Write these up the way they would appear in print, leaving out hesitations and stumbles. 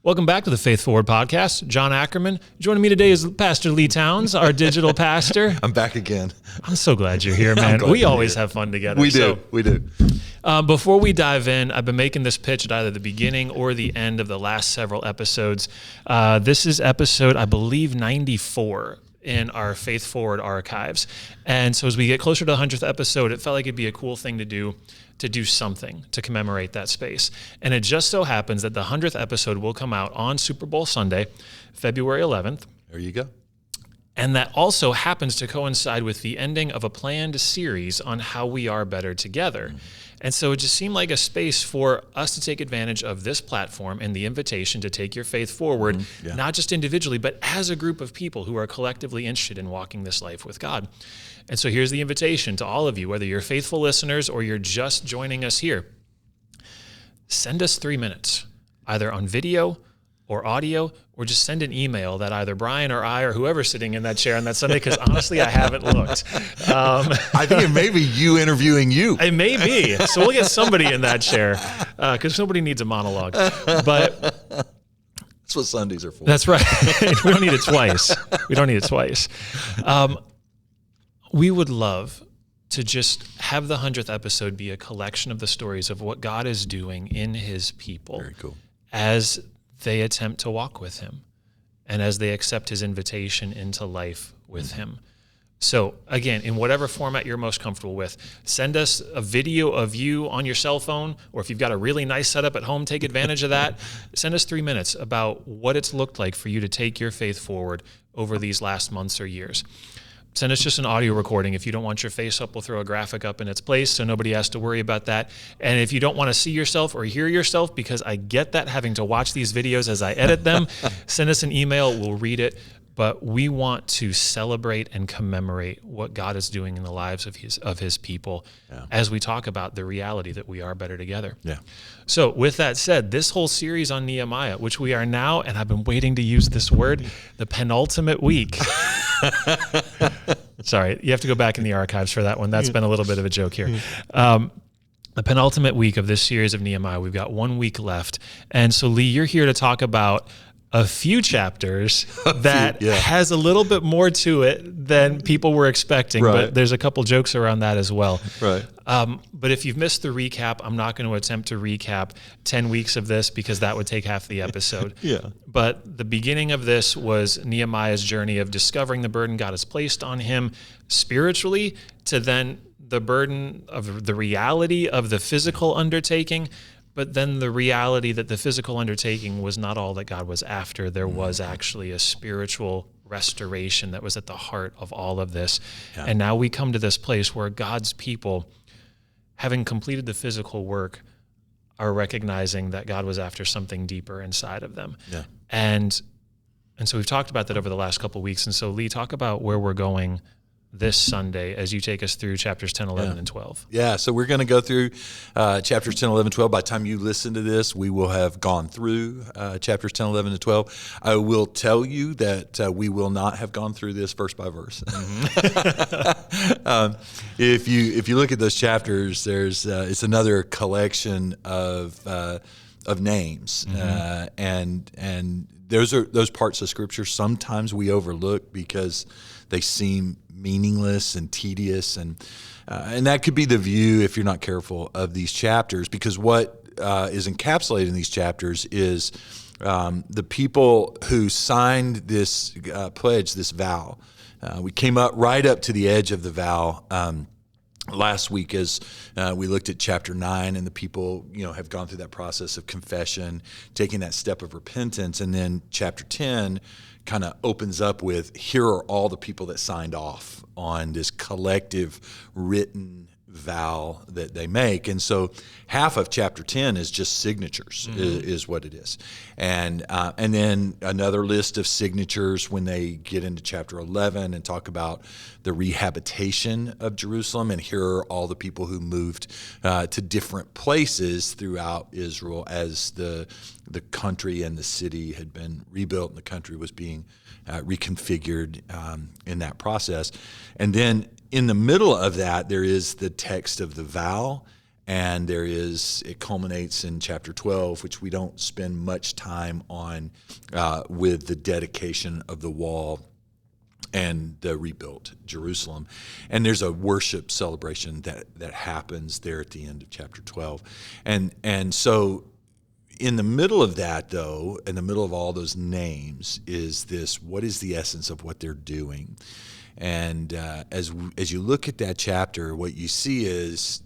Welcome back to the Faith Forward podcast. John Ackerman. Joining me today is Pastor Lee Towns, our digital pastor. I'm back again. I'm so glad you're here, man. We always have fun together. We do. Before we dive in, I've been making this pitch at either the beginning or the end of the last several episodes. This is episode, I believe, 94 in our Faith Forward archives. And so as we get closer to the 100th episode, it felt like it'd be a cool thing to do something to commemorate that space. And it just so happens that the 100th episode will come out on Super Bowl Sunday, February 11th. There you go. And that also happens to coincide with the ending of a planned series on how we are better together. Mm-hmm. And so it just seemed like a space for us to take advantage of this platform and the invitation to take your faith forward, not just individually, but as a group of people who are collectively interested in walking this life with God. And so here's the invitation to all of you, whether you're faithful listeners or you're just joining us here. Send us 3 minutes, either on video or audio, or just send an email that either Brian or I or whoever's sitting in that chair on that Sunday, because honestly, I haven't looked. I think it may be you interviewing you. It may be. So we'll get somebody in that chair, because nobody needs a monologue. But that's what Sundays are for. That's right. We don't need it twice. We would love to just have the 100th episode be a collection of the stories of what God is doing in his people. Very cool. As they attempt to walk with him and as they accept his invitation into life with him. So again, in whatever format you're most comfortable with, send us a video of you on your cell phone, or if you've got a really nice setup at home, take advantage of that. Send us 3 minutes about what it's looked like for you to take your faith forward over these last months or years. Send us just an audio recording. If you don't want your face up, we'll throw a graphic up in its place so nobody has to worry about that. And if you don't want to see yourself or hear yourself, because I get that having to watch these videos as I edit them, send us an email. We'll read it. But we want to celebrate and commemorate what God is doing in the lives of his people as we talk about the reality that we are better together. Yeah. So with that said, this whole series on Nehemiah, which we are now, and I've been waiting to use this word, the penultimate week. Sorry, you have to go back in the archives for that one. That's been a little bit of a joke here. The penultimate week of this series of Nehemiah. We've got 1 week left. And so, Lee, you're here to talk about a few chapters that has a little bit more to it than people were expecting, but there's a couple jokes around that as well. Right. But if you've missed the recap, I'm not going to attempt to recap 10 weeks of this because that would take half the episode. But the beginning of this was Nehemiah's journey of discovering the burden God has placed on him spiritually, to then the burden of the reality of the physical undertaking, but then the reality that the physical undertaking was not all that God was after. There was actually a spiritual restoration that was at the heart of all of this. Yeah. And now we come to this place where God's people, having completed the physical work, are recognizing that God was after something deeper inside of them. Yeah. And so we've talked about that over the last couple of weeks. And so, Lee, talk about where we're going this Sunday as you take us through chapters 10, 11, and 12. Yeah, so we're going to go through chapters 10, 11, 12. By the time you listen to this, we will have gone through chapters 10, 11, and 12. I will tell you that we will not have gone through this verse by verse. Mm-hmm. If you look at those chapters, there's it's another collection of names, and those parts of Scripture sometimes we overlook because they seem meaningless and tedious, and that could be the view if you're not careful of these chapters, because what is encapsulated in these chapters is the people who signed this pledge, this vow. We came right up to the edge of the vow last week as we looked at chapter 9, and the people have gone through that process of confession, taking that step of repentance, and then chapter 10 kind of opens up with, here are all the people that signed off on this collective written vow that they make. And so half of chapter 10 is just signatures, is what it is. And then another list of signatures when they get into chapter 11 and talk about the rehabilitation of Jerusalem. And here are all the people who moved to different places throughout Israel as the country and the city had been rebuilt and the country was being reconfigured in that process. And then in the middle of that, there is the text of the vow, And it culminates in chapter 12, which we don't spend much time on, with the dedication of the wall and the rebuilt Jerusalem. And there's a worship celebration that happens there at the end of chapter 12. And so in the middle of that, though, in the middle of all those names, is this: what is the essence of what they're doing? And as you look at that chapter, what you see is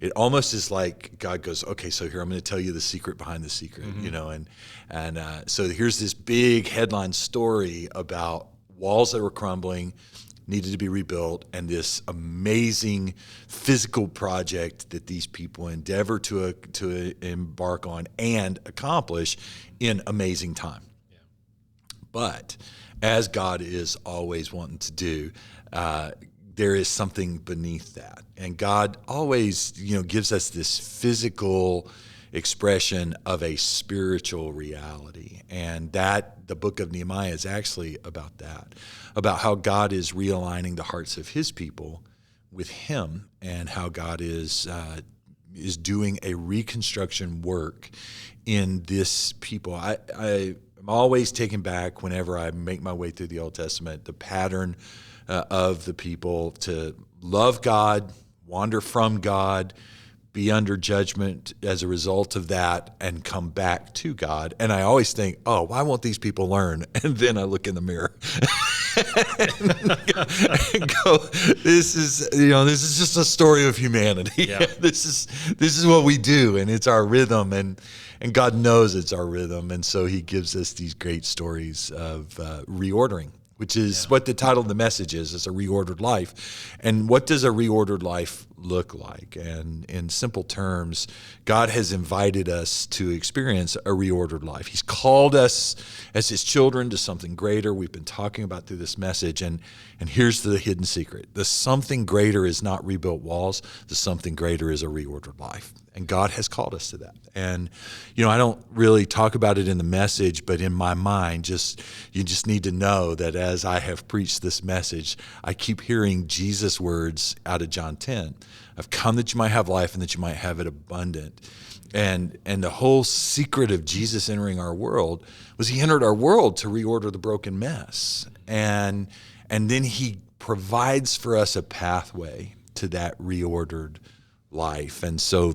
it almost is like God goes, okay, so here I'm going to tell you the secret behind the secret, and so here's this big headline story about walls that were crumbling, needed to be rebuilt, and this amazing physical project that these people endeavor to embark on and accomplish in amazing time. Yeah. But as God is always wanting to do, there is something beneath that. And God always, gives us this physical expression of a spiritual reality. And that the book of Nehemiah is actually about that, about how God is realigning the hearts of his people with him, and how God is doing a reconstruction work in this people. I'm always taken back whenever I make my way through the Old Testament, the pattern of the people to love God, wander from God, be under judgment as a result of that, and come back to God. And I always think, oh, why won't these people learn? And then I look in the mirror and go, this is just a story of humanity. Yeah. This is what we do, and it's our rhythm, and God knows it's our rhythm. And so he gives us these great stories of reordering, which is what the title of the message is. It's a reordered life. And what does a reordered life look like? And in simple terms, God has invited us to experience a reordered life. He's called us as his children to something greater. We've been talking about through this message. And here's the hidden secret. The something greater is not rebuilt walls. The something greater is a reordered life. And God has called us to that. And, I don't really talk about it in the message, but in my mind, you just need to know that as I have preached this message, I keep hearing Jesus' words out of John 10. I've come that you might have life and that you might have it abundant. And the whole secret of Jesus entering our world was he entered our world to reorder the broken mess. And then he provides for us a pathway to that reordered life. And so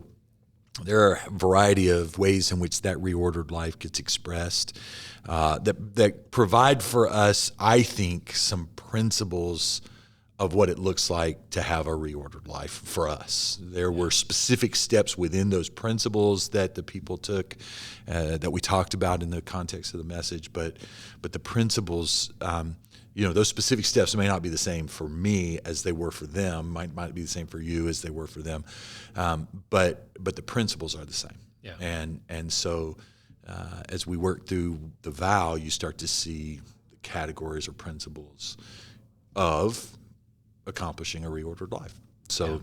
there are a variety of ways in which that reordered life gets expressed that provide for us, I think, some principles of what it looks like to have a reordered life for us. There were specific steps within those principles that the people took, that we talked about in the context of the message, but the principles, those specific steps may not be the same for me as they were for them, might be the same for you as they were for them, but the principles are the same. Yeah. And so as we work through the vow, you start to see the categories or principles of accomplishing a reordered life. So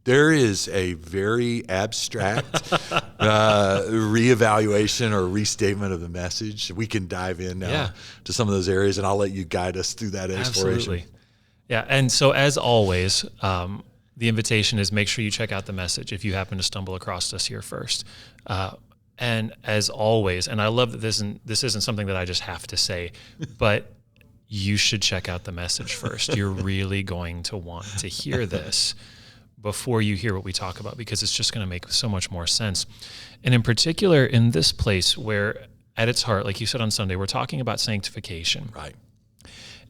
there is a very abstract reevaluation or restatement of the message. We can dive in now to some of those areas, and I'll let you guide us through that exploration. Absolutely. Yeah, and so as always, the invitation is make sure you check out the message if you happen to stumble across us here first. And as always, and I love that this isn't something that I just have to say, but you should check out the message first. You're really going to want to hear this before you hear what we talk about, because it's just going to make so much more sense. And in particular, in this place where at its heart, like you said on Sunday, we're talking about sanctification. Right.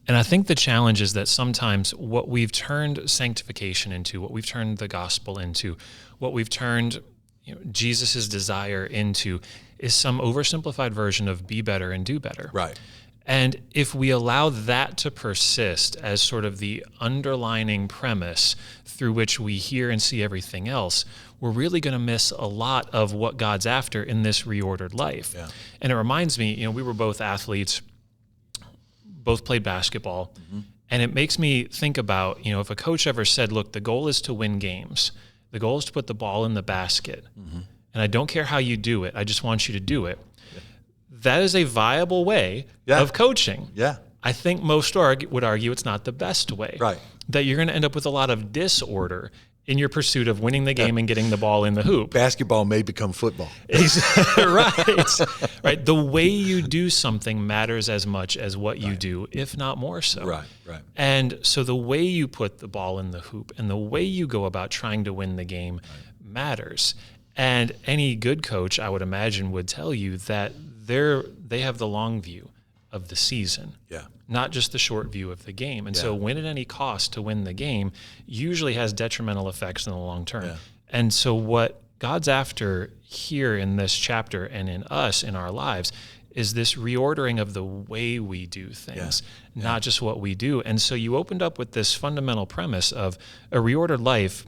And I think the challenge is that sometimes what we've turned sanctification into, what we've turned the gospel into, what we've turned Jesus' desire into is some oversimplified version of be better and do better. Right. And if we allow that to persist as sort of the underlining premise through which we hear and see everything else, we're really going to miss a lot of what God's after in this reordered life. Yeah. And it reminds me, we were both athletes, both played basketball, and it makes me think about, if a coach ever said, look, the goal is to win games. The goal is to put the ball in the basket. And I don't care how you do it. I just want you to do it. That is a viable way of coaching. Yeah. I think most would argue it's not the best way. Right. That you're going to end up with a lot of disorder in your pursuit of winning the game and getting the ball in the hoop. Basketball may become football. Right. The way you do something matters as much as what you do, if not more so. Right. And so the way you put the ball in the hoop and the way you go about trying to win the game matters. And any good coach, I would imagine, would tell you that they have the long view of the season, not just the short view of the game. And so win at any cost to win the game usually has detrimental effects in the long term. And so what God's after here in this chapter and in us, in our lives, is this reordering of the way we do things, not just what we do. And so you opened up with this fundamental premise of a reordered life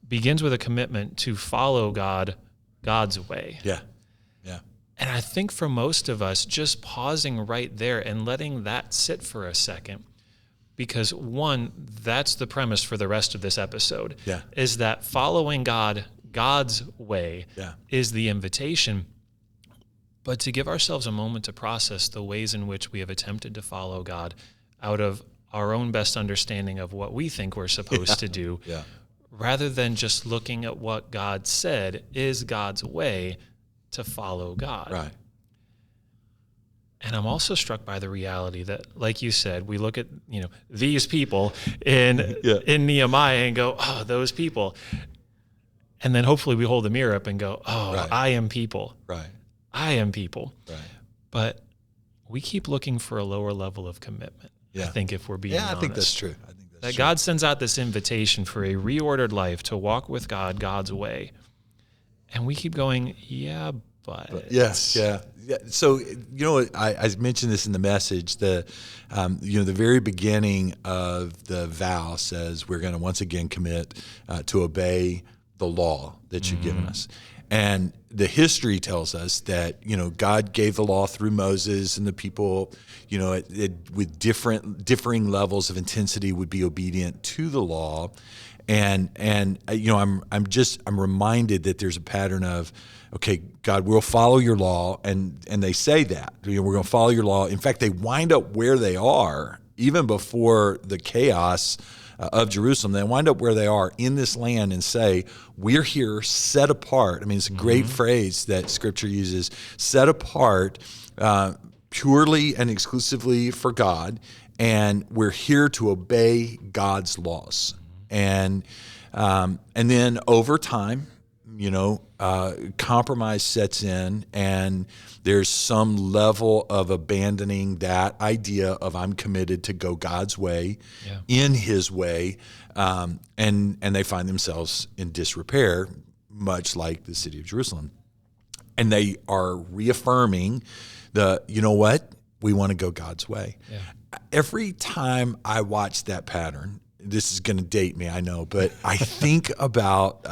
begins with a commitment to follow God's way. And I think for most of us, just pausing right there and letting that sit for a second, because one, that's the premise for the rest of this episode, is that following God's way is the invitation, but to give ourselves a moment to process the ways in which we have attempted to follow God out of our own best understanding of what we think we're supposed to do, rather than just looking at what God said is God's way to follow God. Right. And I'm also struck by the reality that, like you said, we look at, these people in Nehemiah and go, oh, those people. And then hopefully we hold the mirror up and go, oh, I am people. Right. I am people. Right. But we keep looking for a lower level of commitment. I think if we're being honest. I think that's true. That God sends out this invitation for a reordered life to walk with God, God's way. And we keep going, but. Yes, yeah. So, I mentioned this in the message, the very beginning of the vow says we're going to once again commit to obey the law that you've given us. And the history tells us that, God gave the law through Moses, and the people, with differing levels of intensity would be obedient to the law. And I'm reminded that there's a pattern of, okay, God, we'll follow your law, and they say that we're going to follow your law. In fact, they wind up where they are even before the chaos of Jerusalem. They wind up where they are in this land and say, we're here set apart. I mean, it's a great phrase that Scripture uses, set apart purely and exclusively for God, and we're here to obey God's laws. And then over time, compromise sets in, and there's some level of abandoning that idea of I'm committed to go God's way, in His way, and they find themselves in disrepair, much like the city of Jerusalem. And they are reaffirming we want to go God's way. Every time I watch that pattern, this is going to date me, I know, but I think about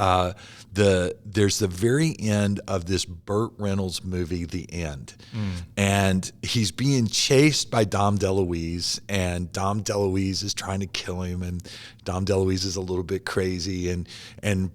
there's the very end of this Burt Reynolds movie, The End. And he's being chased by Dom DeLuise, and Dom DeLuise is trying to kill him, and Dom DeLuise is a little bit crazy, and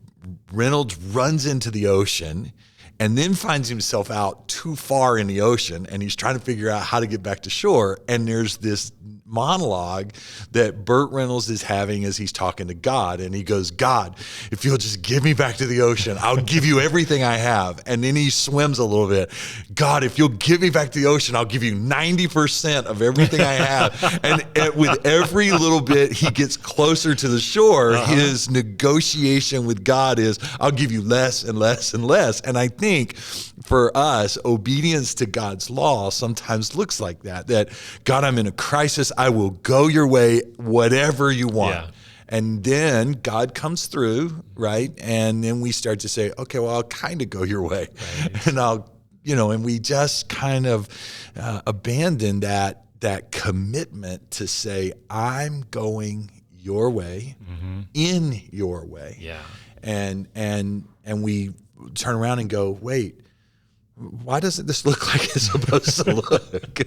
Reynolds runs into the ocean and then finds himself out too far in the ocean, and he's trying to figure out how to get back to shore. And there's this monologue that Burt Reynolds is having as he's talking to God, and he goes, God, if you'll just give me back to the ocean, I'll give you everything I have. And then he swims a little bit. God, if you'll give me back to the ocean, I'll give you 90% of everything I have. And with every little bit he gets closer to the shore, his negotiation with God is, I'll give you less and less and less. And I think for us, obedience to God's law sometimes looks like that God, I'm in a crisis. I will go your way, whatever you want. Yeah. And then God comes through, right? And then we start to say, okay, well, I'll kind of go your way. Right. And and we just kind of abandon that commitment to say, I'm going your way, in your way. Yeah. And we turn around and go, wait, why doesn't this look like it's supposed to look?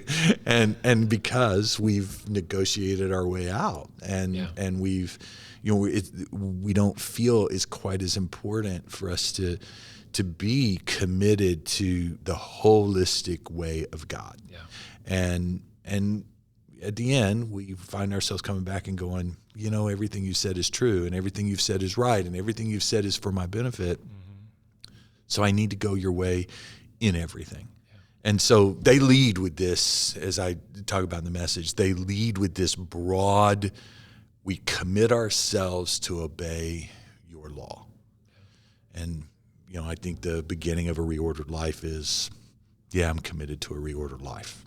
And because we've negotiated our way out, and we've, we don't feel it's quite as important for us to be committed to the holistic way of God. Yeah. And at the end, we find ourselves coming back and going, everything you said is true, and everything you've said is right, and everything you've said is for my benefit. So I need to go your way in everything. Yeah. And so they lead with this, as I talk about in the message, they lead with this broad, we commit ourselves to obey your law. Yeah. And, I think the beginning of a reordered life is, I'm committed to a reordered life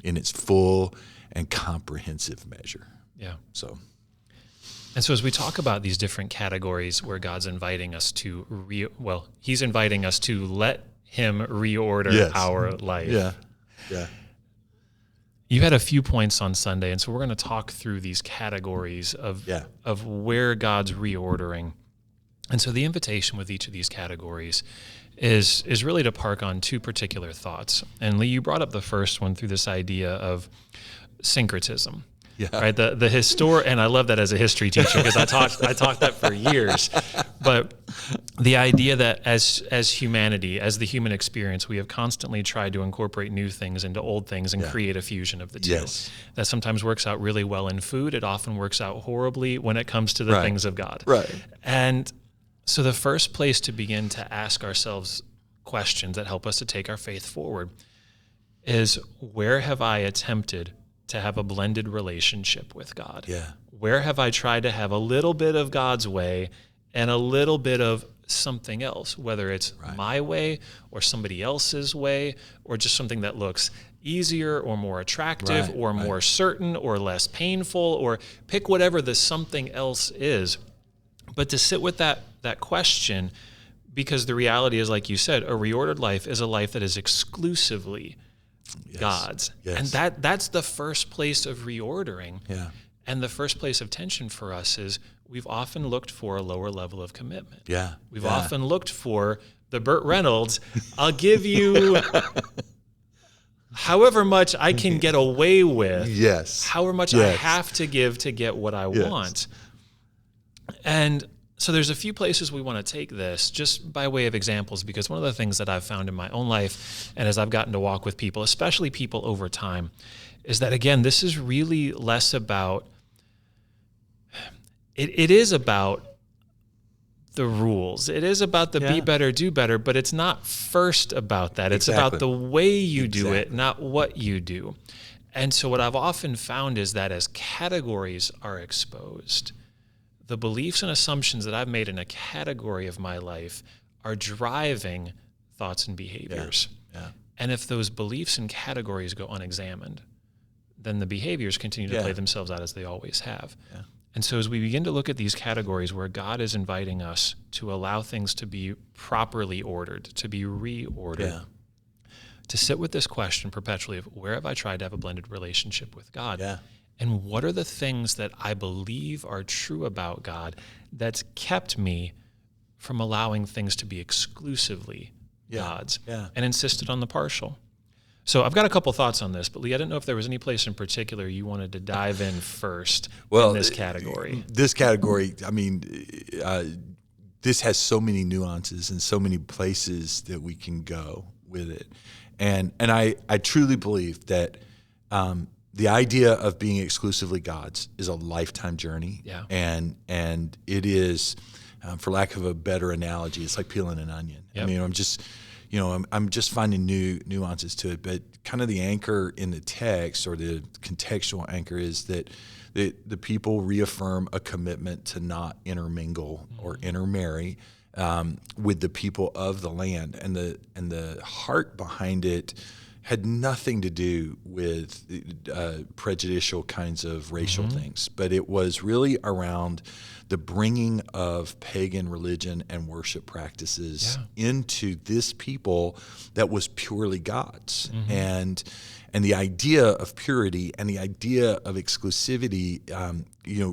in its full and comprehensive measure. Yeah. So as we talk about these different categories where God's inviting us to he's inviting us to let him reorder our life. Yeah. Yeah. You had a few points on Sunday, and so we're going to talk through these categories of where God's reordering. And so the invitation with each of these categories is really to park on two particular thoughts. And Lee, you brought up the first one through this idea of syncretism. Yeah. Right. The and I love that as a history teacher because I taught that for years. But the idea that as humanity, as the human experience, we have constantly tried to incorporate new things into old things and create a fusion of the two. Yes. That sometimes works out really well in food. It often works out horribly when it comes to the things of God. Right. And so the first place to begin to ask ourselves questions that help us to take our faith forward is, where have I attempted to have a blended relationship with God? Yeah. Where have I tried to have a little bit of God's way and a little bit of something else, whether it's my way or somebody else's way, or just something that looks easier or more attractive or more certain or less painful, or pick whatever the something else is. But to sit with that question, because the reality is, like you said, a reordered life is a life that is exclusively God's. Yes. And that's the first place of reordering. Yeah. And the first place of tension for us is we've often looked for a lower level of commitment. Yeah. We've often looked for the Burt Reynolds, I'll give you however much I can get away with. Yes. However much I have to give to get what I want. And so there's a few places we want to take this just by way of examples, because one of the things that I've found in my own life, and as I've gotten to walk with people, especially people over time, is that, again, this is really less about, it is about the rules. It is about the be better, do better, but it's not first about that. It's about the way you do it, not what you do. And so what I've often found is that as categories are exposed, the beliefs and assumptions that I've made in a category of my life are driving thoughts and behaviors. Yeah. And if those beliefs and categories go unexamined, then the behaviors continue to play themselves out as they always have. Yeah. And so as we begin to look at these categories where God is inviting us to allow things to be properly ordered, to be reordered, to sit with this question perpetually of, where have I tried to have a blended relationship with God? Yeah. And what are the things that I believe are true about God that's kept me from allowing things to be exclusively God's and insisted on the partial? So I've got a couple thoughts on this, but Lee, I didn't know if there was any place in particular you wanted to dive in first in this category. This category, I mean, this has so many nuances and so many places that we can go with it. And I truly believe that the idea of being exclusively God's is a lifetime journey. Yeah. And it is, for lack of a better analogy, it's like peeling an onion. Yep. I mean, I'm just finding new nuances to it, but kind of the anchor in the text, or the contextual anchor, is that the people reaffirm a commitment to not intermingle or intermarry with the people of the land, and the heart behind it had nothing to do with prejudicial kinds of racial things, but it was really around the bringing of pagan religion and worship practices into this people that was purely God's. And the idea of purity and the idea of exclusivity,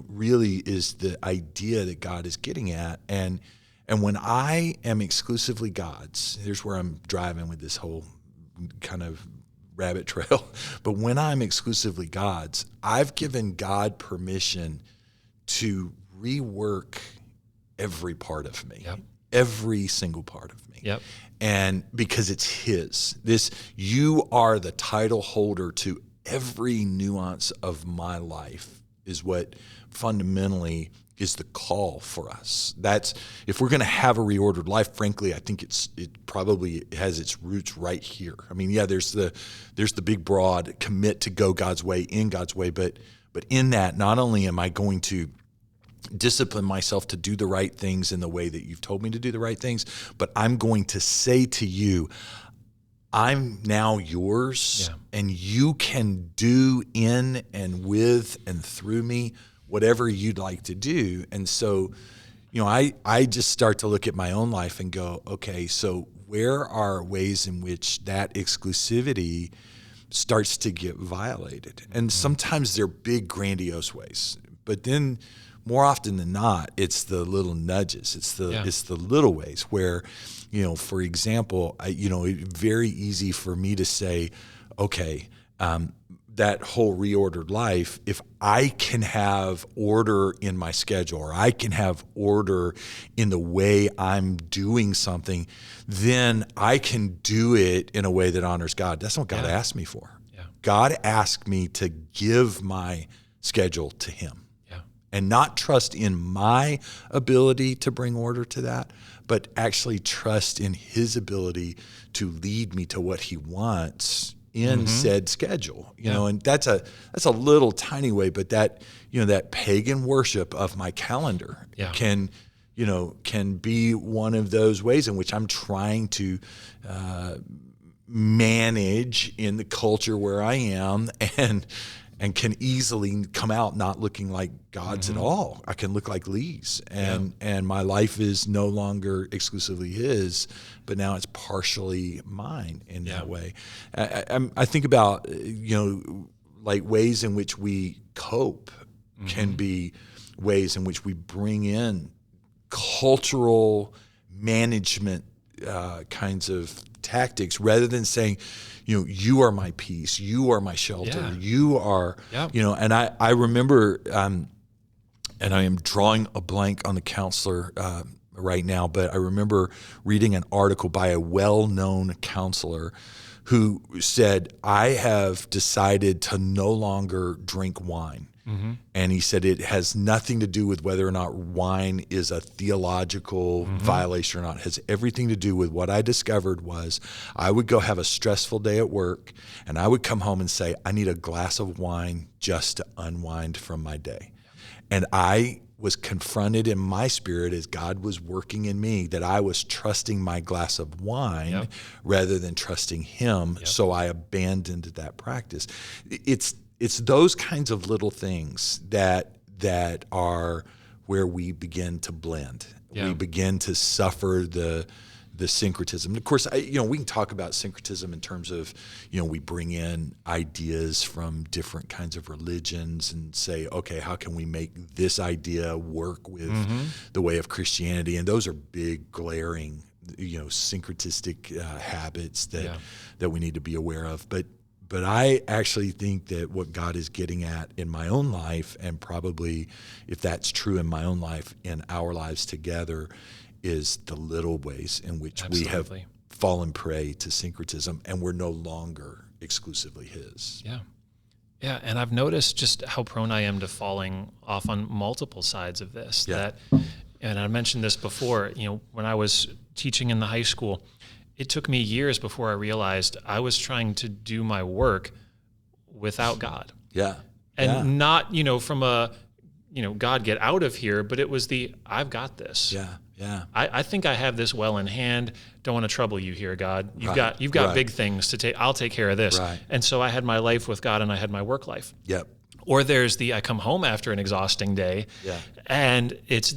really is the idea that God is getting at. And when I am exclusively God's, here's where I'm driving with this whole kind of rabbit trail. But when I'm exclusively God's, I've given God permission to rework every part of me, every single part of me. Yep. And because it's his, you are the title holder to every nuance of my life is what fundamentally is the call for us. That's, if we're going to have a reordered life, frankly, I think it probably has its roots right here. I mean, yeah, there's the big broad commit to go God's way in God's way, but in that, not only am I going to discipline myself to do the right things in the way that you've told me to do the right things, but I'm going to say to you, I'm now yours, and you can do in and with and through me whatever you'd like to do. And so, I just start to look at my own life and go, okay, so where are ways in which that exclusivity starts to get violated? And sometimes they're big, grandiose ways, but then more often than not, it's the little nudges. It's the little ways where, for example, it's very easy for me to say, okay, that whole reordered life, if I can have order in my schedule, or I can have order in the way I'm doing something, then I can do it in a way that honors God. That's what God asked me for. Yeah. God asked me to give my schedule to him and not trust in my ability to bring order to that, but actually trust in his ability to lead me to what he wants in said schedule, and that's a little tiny way, but that, that pagan worship of my calendar can be one of those ways in which I'm trying to manage in the culture where I am, and can easily come out not looking like God's at all. I can look like Lee's, and my life is no longer exclusively his, but now it's partially mine in that way. I think about, like ways in which we cope can be ways in which we bring in cultural management kinds of tactics, rather than saying, you are my peace, you are my shelter, you are, and I remember, and I am drawing a blank on the counselor right now, but I remember reading an article by a well-known counselor who said, I have decided to no longer drink wine. And he said it has nothing to do with whether or not wine is a theological violation or not. It has everything to do with what I discovered was I would go have a stressful day at work, and I would come home and say, I need a glass of wine just to unwind from my day. And I was confronted in my spirit as God was working in me that I was trusting my glass of wine rather than trusting him. So I abandoned that practice. It's those kinds of little things that are where we begin to blend. We begin to suffer the syncretism. And of course, we can talk about syncretism in terms of, we bring in ideas from different kinds of religions and say, okay, how can we make this idea work with the way of Christianity? And those are big, glaring, syncretistic habits that we need to be aware of. But I actually think that what God is getting at in my own life, and probably if that's true in my own life, in our lives together, is the little ways in which we have fallen prey to syncretism, and we're no longer exclusively his. Yeah, and I've noticed just how prone I am to falling off on multiple sides of this. And I mentioned this before, when I was teaching in the high school, it took me years before I realized I was trying to do my work without God. And not, from a, God get out of here, but it was I've got this. I think I have this well in hand. Don't want to trouble you here, God. You've got big things to take. I'll take care of this. And so I had my life with God, and I had my work life. Or there's I come home after an exhausting day, and it's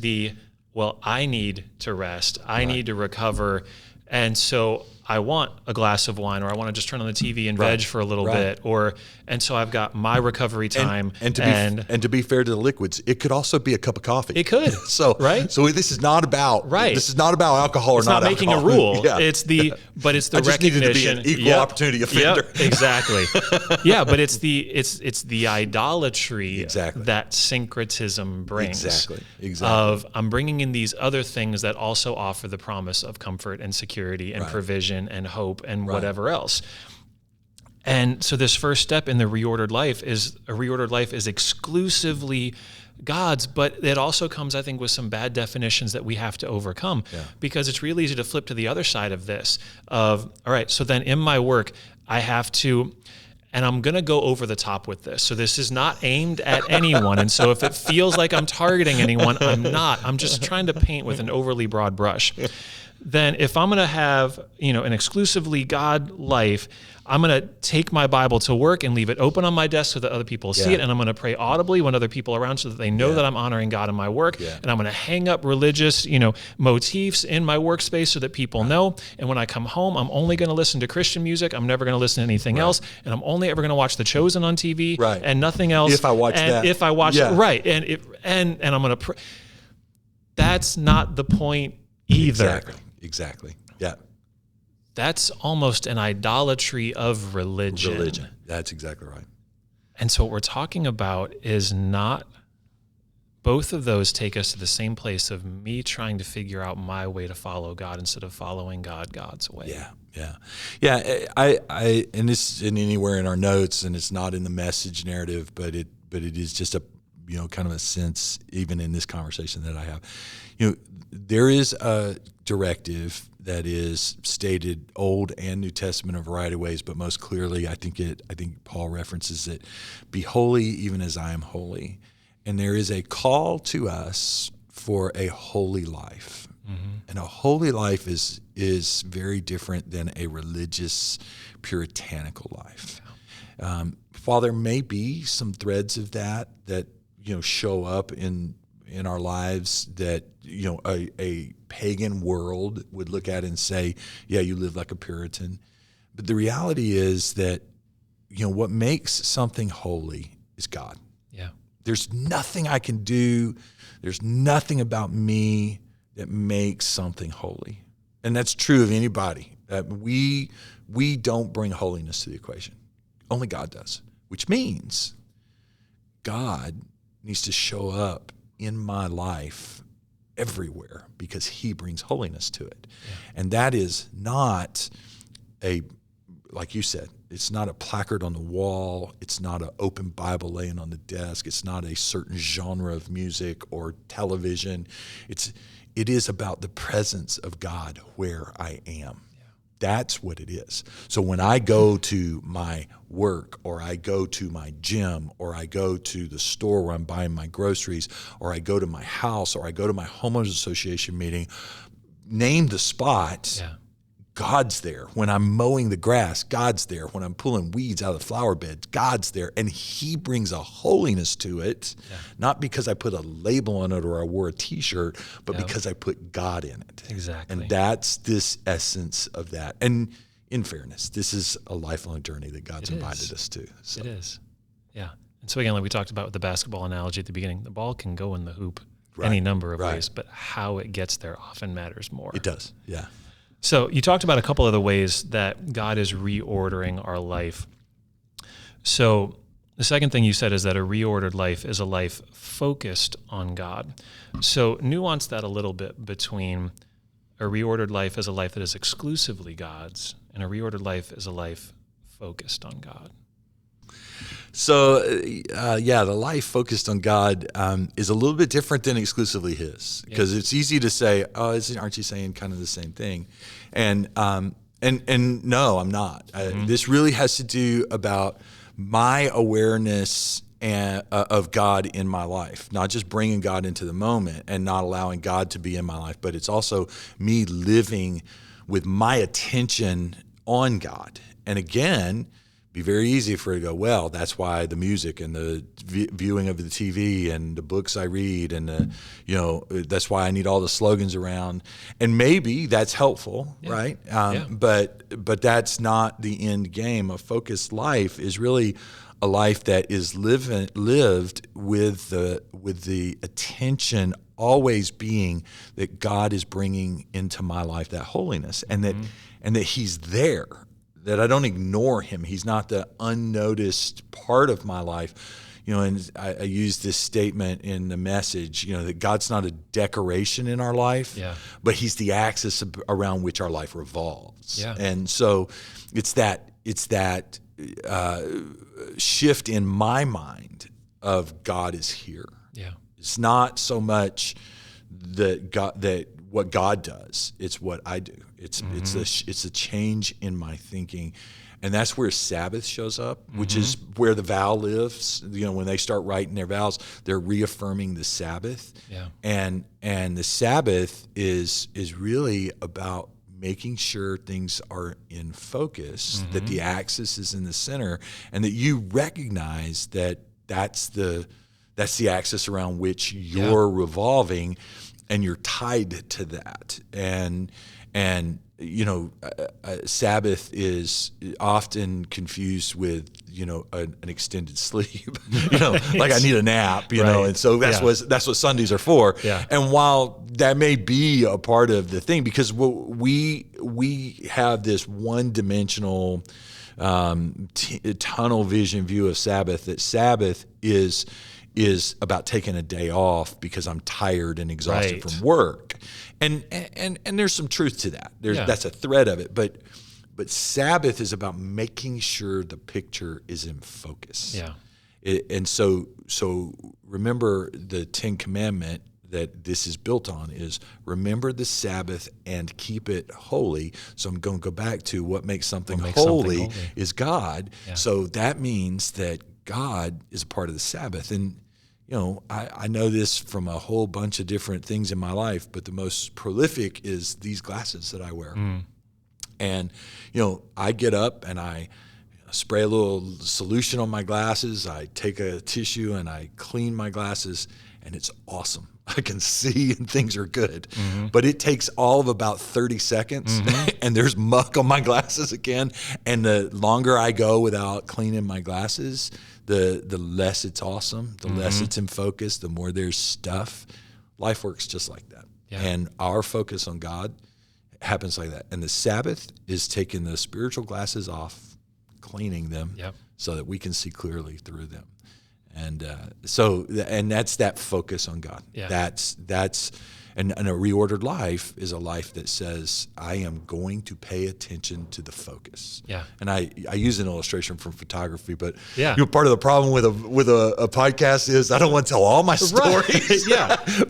I need to rest. I need to recover. And so I want a glass of wine, or I want to just turn on the TV and veg for a little bit, and so I've got my recovery time. And to be fair to the liquids, it could also be a cup of coffee. It could. So this is not about This is not about alcohol or not alcohol. It's not making a rule. It's the I just recognition. needed to be an equal opportunity offender. Exactly. But it's the idolatry that syncretism brings. Exactly. Of I'm bringing in these other things that also offer the promise of comfort and security and provision and hope and whatever else. And so this first step in the reordered life is exclusively God's, but it also comes, I think, with some bad definitions that we have to overcome, because it's really easy to flip to the other side of this of, all right, so then in my work, I have to, and I'm going to go over the top with this. So this is not aimed at anyone. And so if it feels like I'm targeting anyone, I'm not. I'm just trying to paint with an overly broad brush. Then if I'm going to have, an exclusively God life, I'm going to take my Bible to work and leave it open on my desk so that other people see it. And I'm going to pray audibly when other people are around so that they know that I'm honoring God in my work. And I'm going to hang up religious, motifs in my workspace so that people know. And when I come home, I'm only going to listen to Christian music. I'm never going to listen to anything else. And I'm only ever going to watch The Chosen on TV and nothing else. If I watch that. If I watch it, right. And I'm going to that's not the point either. Exactly. Yeah. That's almost an idolatry of religion. That's exactly right. And so what we're talking about is not, both of those take us to the same place of me trying to figure out my way to follow God instead of following God God's way. Yeah. I and this isn't anywhere in our notes, and it's not in the message narrative, but it is just a kind of a sense even in this conversation that I have. There is a directive that is stated Old and New Testament in a variety of ways, but most clearly I think Paul references it, be holy even as I am holy. And there is a call to us for a holy life. And a holy life is very different than a religious, puritanical life. While there may be some threads of that show up in our lives that a pagan world would look at and say, yeah, you live like a Puritan. But the reality is that what makes something holy is God. Yeah. There's nothing I can do. There's nothing about me that makes something holy. And that's true of anybody. We don't bring holiness to the equation. Only God does, which means God needs to show up in my life everywhere because he brings holiness to it. And that is not like you said, it's not a placard on the wall. It's not an open Bible laying on the desk. It's not a certain genre of music or television. It is about the presence of God where I am. That's what it is. So when I go to my work, or I go to my gym, or I go to the store where I'm buying my groceries, or I go to my house, or I go to my homeowners association meeting, name the spot, God's there. When I'm mowing the grass, God's there. When I'm pulling weeds out of the flower bed, God's there. And he brings a holiness to it, not because I put a label on it or I wore a T-shirt, but because I put God in it. Exactly. And that's this essence of that. And in fairness, this is a lifelong journey that God's invited us to. So. It is. Yeah. And so again, like we talked about with the basketball analogy at the beginning, the ball can go in the hoop any number of ways, but how it gets there often matters more. It does, yeah. So you talked about a couple of the ways that God is reordering our life. So the second thing you said is that a reordered life is a life focused on God. So nuance that a little bit between a reordered life is a life that is exclusively God's, and a reordered life is a life focused on God. So, the life focused on God is a little bit different than exclusively his, because it's easy to say, aren't you saying kind of the same thing? And no, I'm not. This really has to do about my awareness of God in my life, not just bringing God into the moment and not allowing God to be in my life, but it's also me living with my attention on God. And again, be very easy for it to go, well, that's why the music and the viewing of the TV and the books I read and that's why I need all the slogans around. And maybe that's helpful, right? But that's not the end game. A focused life is really a life that is lived with the attention always being that God is bringing into my life that holiness, and that he's there. That I don't ignore him. He's not the unnoticed part of my life. And I use this statement in the message, that God's not a decoration in our life, but he's the axis around which our life revolves. And so it's that shift in my mind of God is here. Yeah. It's not so much that what God does, it's what I do. It's a change in my thinking. And that's where Sabbath shows up, which is where the vow lives. When they start writing their vows, they're reaffirming the Sabbath. Yeah. And the Sabbath is really about making sure things are in focus, that the axis is in the center, and that you recognize that that's the axis around which you're revolving, and you're tied to that. And Sabbath is often confused with an extended sleep. Like I need a nap. And so that's what Sundays are for. Yeah. And while that may be a part of the thing, because we have this one-dimensional tunnel vision view of Sabbath, that Sabbath is about taking a day off because I'm tired and exhausted from work. And there's some truth to that. That's a thread of it. But Sabbath is about making sure the picture is in focus. Yeah. And so remember the 10 Commandment that this is built on is remember the Sabbath and keep it holy. So I'm going to go back to what makes something holy is God. Yeah. So that means that God is a part of the Sabbath. And I know this from a whole bunch of different things in my life, but the most prolific is these glasses that I wear. And, I get up and I spray a little solution on my glasses. I take a tissue and I clean my glasses, and it's awesome. I can see and things are good. But it takes all of about 30 seconds and there's muck on my glasses again. And the longer I go without cleaning my glasses, the less it's awesome, the less it's in focus, the more there's stuff. Life works just like that. Yeah. And our focus on God happens like that. And the Sabbath is taking the spiritual glasses off, cleaning them so that we can see clearly through them. And and that's that focus on God. Yeah. And a reordered life is a life that says, I am going to pay attention to the focus. Yeah. And I use an illustration from photography, but part of the problem with a podcast is I don't want to tell all my stories.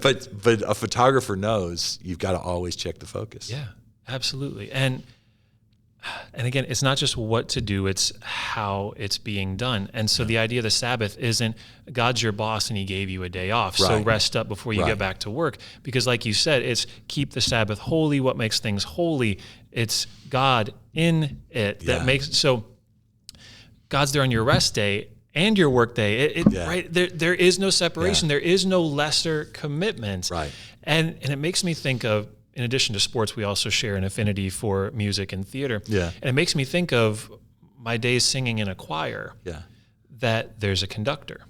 But a photographer knows you've got to always check the focus. Yeah, absolutely. And again, it's not just what to do, it's how it's being done. And so the idea of the Sabbath isn't God's your boss and he gave you a day off, so rest up before you get back to work. Because like you said, it's keep the Sabbath holy. What makes things holy? It's God in it that makes, so God's there on your rest day and your work day. Right? There is no separation. There is no lesser commitment. Right. And it makes me think of, in addition to sports, we also share an affinity for music and theater. Yeah. And it makes me think of my days singing in a choir, that there's a conductor.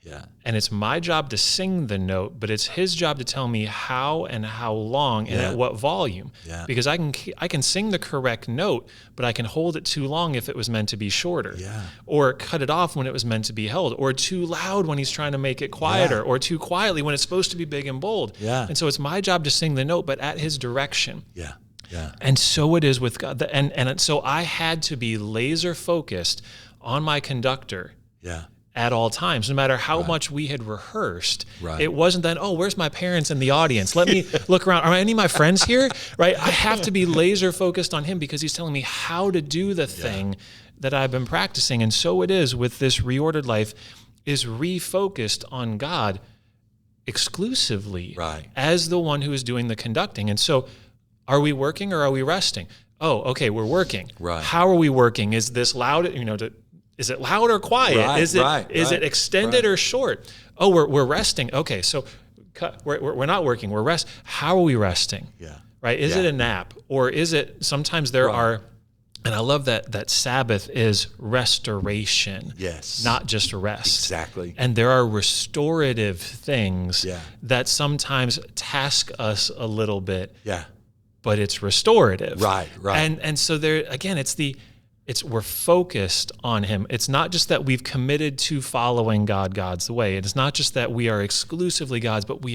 Yeah. And it's my job to sing the note, but it's his job to tell me how and how long and at what volume. Yeah. Because I can sing the correct note, but I can hold it too long if it was meant to be shorter. Yeah. Or cut it off when it was meant to be held. Or too loud when he's trying to make it quieter. Or too quietly when it's supposed to be big and bold. Yeah. And so it's my job to sing the note, but at his direction. Yeah. Yeah. And so it is with God. And so I had to be laser focused on my conductor. Yeah. At all times, no matter how much we had rehearsed. Right. It wasn't then, where's my parents in the audience? Let me look around. Are any of my friends here? Right? I have to be laser focused on him because he's telling me how to do the thing that I've been practicing. And so it is with this reordered life, is refocused on God exclusively as the one who is doing the conducting. And so are we working or are we resting? Oh, okay, we're working. Right. How are we working? Is this loud? Is it loud or quiet? Is it extended or short? Oh, we're resting. Okay, so we're not working. We're rest. How are we resting? Yeah. Right. Is it a nap, or is it? Sometimes there are, and I love that Sabbath is restoration. Yes. Not just rest. Exactly. And there are restorative things that sometimes task us a little bit. Yeah. But it's restorative. Right. Right. And so there again, we're focused on him. It's not just that we've committed to following God's way. It's not just that we are exclusively God's, but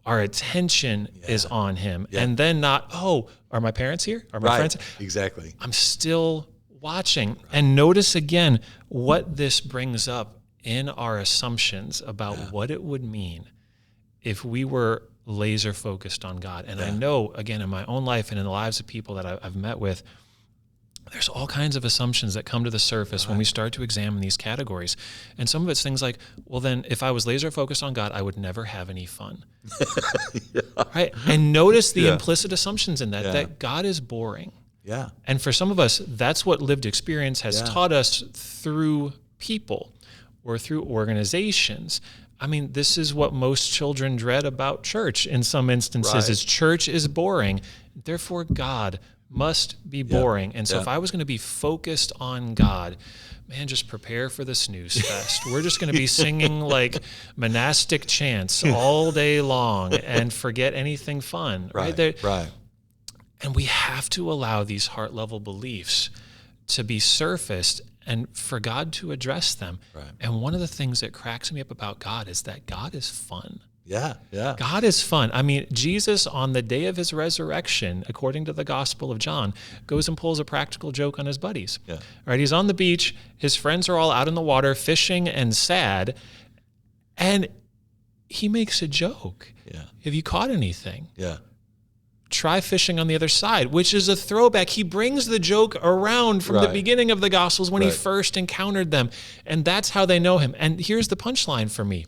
our attention is on him. Yeah. And then not, are my parents here? Are my friends? Exactly. I'm still watching. And notice again what this brings up in our assumptions about what it would mean if we were laser focused on God. And I know, again, in my own life and in the lives of people that I've met with, there's all kinds of assumptions that come to the surface when we start to examine these categories. And some of it's things like, well, then if I was laser focused on God, I would never have any fun. Right? And notice the implicit assumptions in that God is boring. Yeah. And for some of us, that's what lived experience has taught us through people or through organizations. I mean, this is what most children dread about church in some instances, is church is boring. Therefore, God must be boring. And so if I was going to be focused on God, man, just prepare for the snooze fest. We're just going to be singing like monastic chants all day long and forget anything fun. Right. And we have to allow these heart level beliefs to be surfaced and for God to address them. Right. And one of the things that cracks me up about God is that God is fun. Yeah. God is fun. I mean, Jesus, on the day of his resurrection, according to the Gospel of John, goes and pulls a practical joke on his buddies. Yeah. Right? He's on the beach. His friends are all out in the water fishing and sad. And he makes a joke. Yeah. Have you caught anything? Yeah. Try fishing on the other side, which is a throwback. He brings the joke around from the beginning of the Gospels when he first encountered them. And that's how they know him. And here's the punchline for me.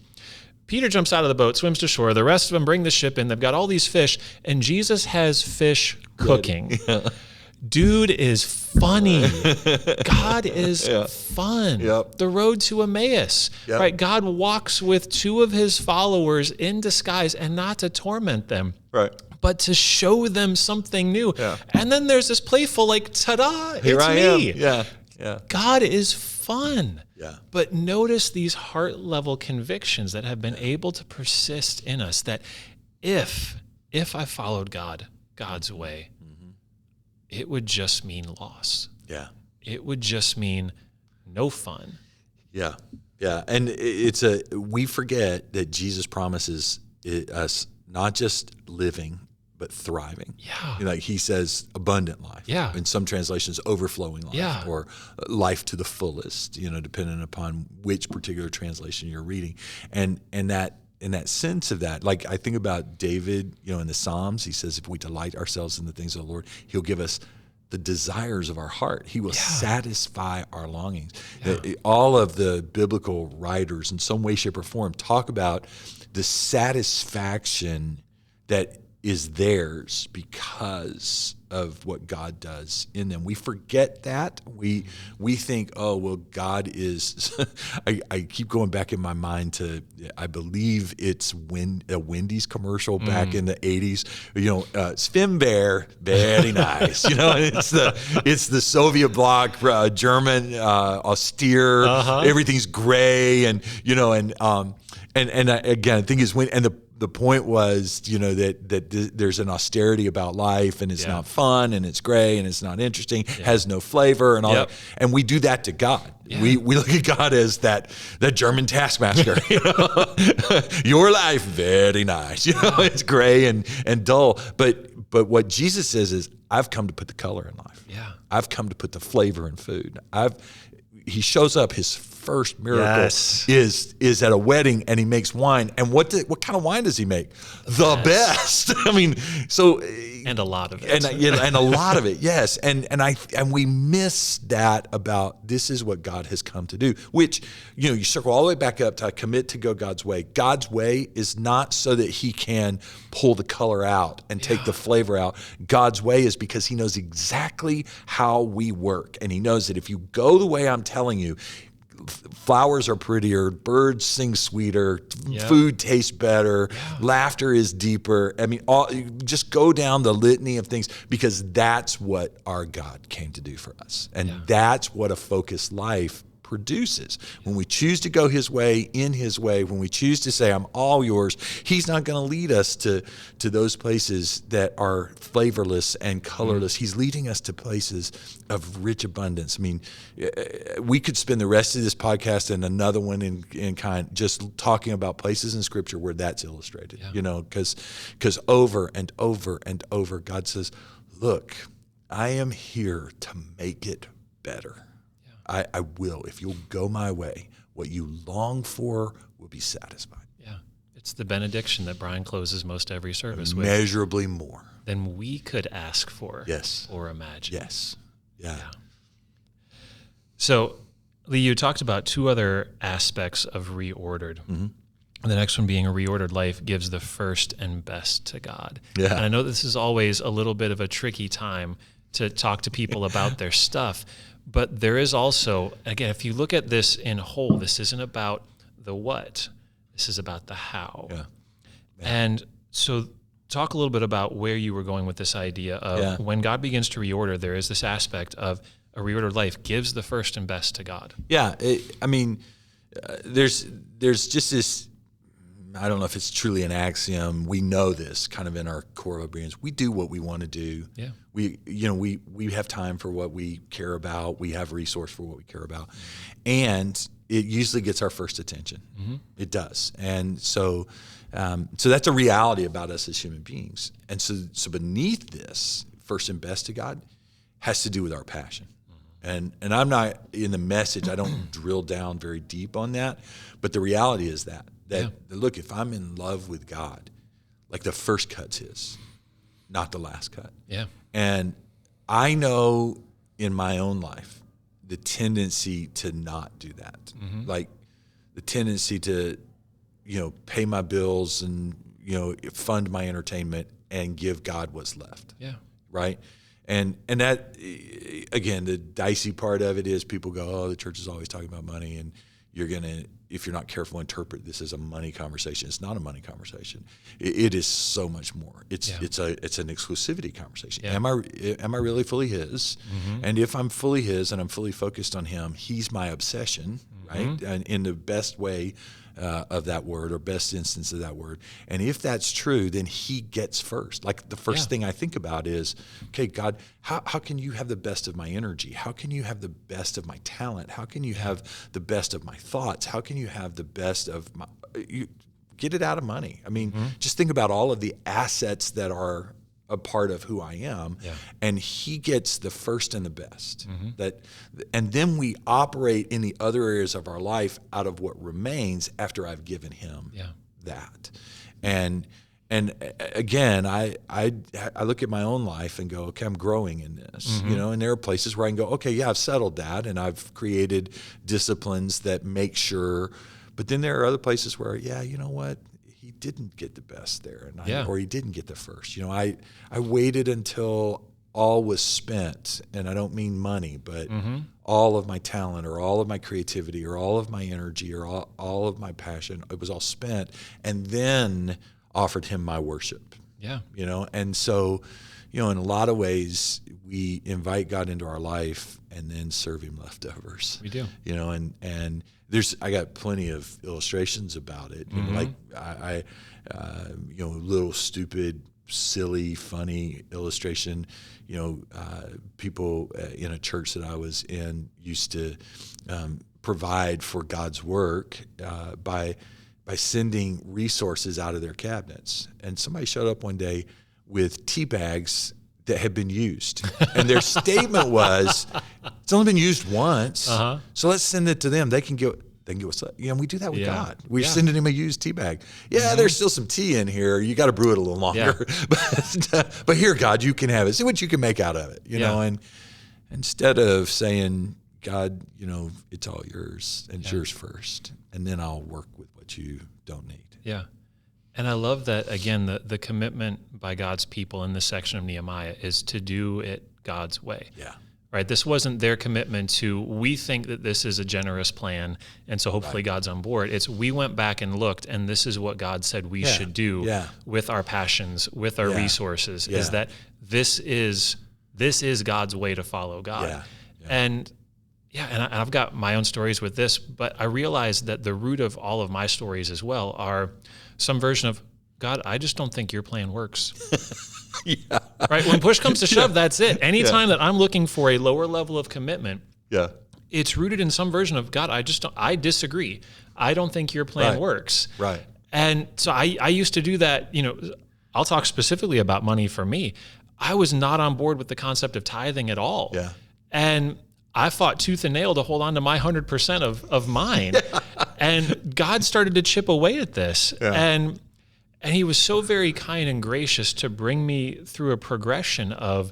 Peter jumps out of the boat, swims to shore. The rest of them bring the ship in. They've got all these fish, and Jesus has fish cooking. Yeah. Dude is funny. God is fun. Yep. The road to Emmaus. Yep. Right? God walks with two of his followers in disguise, and not to torment them. Right. But to show them something new. Yeah. And then there's this playful, like, ta-da, Here it's I me. Am. Yeah. God is fun. Yeah. But notice these heart level convictions that have been able to persist in us, that if I followed God's way, it would just mean loss. Yeah. It would just mean no fun. Yeah. Yeah. And we forget that Jesus promises us not just living, but thriving. Yeah. Like he says abundant life. Yeah. In some translations, overflowing life or life to the fullest, depending upon which particular translation you're reading. And that in that sense of that, like I think about David, in the Psalms, he says, if we delight ourselves in the things of the Lord, he'll give us the desires of our heart. He will satisfy our longings. Yeah. All of the biblical writers in some way, shape, or form talk about the satisfaction that is theirs because of what God does in them. We forget that. We think, oh, well, God is, I keep going back in my mind to, I believe it's a Wendy's commercial back in the 80s, Sven Bear, very nice. It's the Soviet bloc, German, austere, everything's gray, and again, I think is when, and the point was, that there's an austerity about life, and it's not fun, and it's gray, and it's not interesting, has no flavor, and all that. And we do that to God. Yeah. We look at God as that German taskmaster. Your life, very nice. It's gray and dull. But what Jesus says is, I've come to put the color in life. Yeah. I've come to put the flavor in food. He shows up. His first miracle is at a wedding, and he makes wine. And what kind of wine does he make? The best. I mean, so and a lot of it, and a lot of it, yes. And we miss that about this is what God has come to do. Which you circle all the way back up to commit to go God's way. God's way is not so that He can pull the color out and take the flavor out. God's way is because He knows exactly how we work, and He knows that if you go the way I'm telling you, flowers are prettier, birds sing sweeter, food tastes better, laughter is deeper. I mean, just go down the litany of things, because that's what our God came to do for us. And that's what a focused life produces. When we choose to go His way, in His way, when we choose to say, I'm all yours, He's not going to lead us to those places that are flavorless and colorless. He's leading us to places of rich abundance. I mean, we could spend the rest of this podcast and another one in kind just talking about places in Scripture where that's illustrated, because over and over and over, God says, look, I am here to make it better. I will. If you'll go my way, what you long for will be satisfied. Yeah. It's the benediction that Brian closes most every service with. Immeasurably more than we could ask for or imagine. Yes. Yeah. So, Lee, you talked about two other aspects of reordered. Mm-hmm. The next one being a reordered life gives the first and best to God. Yeah. And I know this is always a little bit of a tricky time to talk to people about their stuff. But there is also, again, if you look at this in whole, this isn't about the what. This is about the how. Yeah. And so talk a little bit about where you were going with this idea of when God begins to reorder, there is this aspect of a reordered life gives the first and best to God. Yeah. There's just this, I don't know if it's truly an axiom. We know this kind of in our core of beings. We do what we want to do. Yeah. We have time for what we care about. We have resource for what we care about. And it usually gets our first attention. Mm-hmm. It does. And so that's a reality about us as human beings. And so beneath this, first and best to God, has to do with our passion. And I'm not in the message, I don't drill down very deep on that, but the reality is that look, if I'm in love with God, like the first cut's his, not the last cut. Yeah. And I know in my own life the tendency to not do that. Mm-hmm. Like the tendency to, pay my bills and, fund my entertainment and give God what's left. Yeah. Right. And that, again, the dicey part of it is people go, oh, the church is always talking about money, and you're going to, if you're not careful, interpret this as a money conversation. It's not a money conversation. It is so much more. It's an exclusivity conversation. Yeah. Am I really fully his? Mm-hmm. And if I'm fully his and I'm fully focused on him, he's my obsession, right? And in the best way of that word, or best instance of that word. And if that's true, then he gets first. Like the first thing I think about is, okay, God, how can you have the best of my energy? How can you have the best of my talent? How can you have the best of my thoughts? How can you have the best of my, get it out of money. I mean, just think about all of the assets that are a part of who I am, and he gets the first and the best. And then we operate in the other areas of our life out of what remains after I've given him that. And again, I look at my own life and go, okay, I'm growing in this, and there are places where I can go, okay, I've settled that, and I've created disciplines that make sure. But then there are other places where, you know what? He didn't get the best there, or he didn't get the first. I waited until all was spent, and I don't mean money, but all of my talent, or all of my creativity, or all of my energy, or all of my passion, it was all spent, and then offered him my worship. And so, in a lot of ways, we invite God into our life and then serve him leftovers. We do. And I got plenty of illustrations about it. Like I little stupid, silly, funny illustration. People in a church that I was in used to provide for God's work by sending resources out of their cabinets. And somebody showed up one day with tea bags that had been used. And their statement was, it's only been used once, so let's send it to them. They can get what's up. And we do that with God. We're sending him a used tea bag. There's still some tea in here. You got to brew it a little longer. But here, God, you can have it. See what you can make out of it, know. And instead of saying, God, it's all yours, and it's yours first, and then I'll work with what you don't need. Yeah. And I love that, again, the commitment by God's people in this section of Nehemiah is to do it God's way. Yeah. Right? This wasn't their commitment to, we think that this is a generous plan, and so hopefully God's on board. It's, we went back and looked, and this is what God said we should do with our passions, with our resources, is that this is God's way to follow God. And I've got my own stories with this, but I realized that the root of all of my stories as well are some version of, God, I just don't think your plan works. Right? When push comes to shove, that's it. Anytime that I'm looking for a lower level of commitment, it's rooted in some version of, God, I disagree. I don't think your plan works. Right. And so I used to do that. I'll talk specifically about money for me. I was not on board with the concept of tithing at all. Yeah. And I fought tooth and nail to hold on to my 100% of mine. And God started to chip away at this. Yeah. And he was so very kind and gracious to bring me through a progression of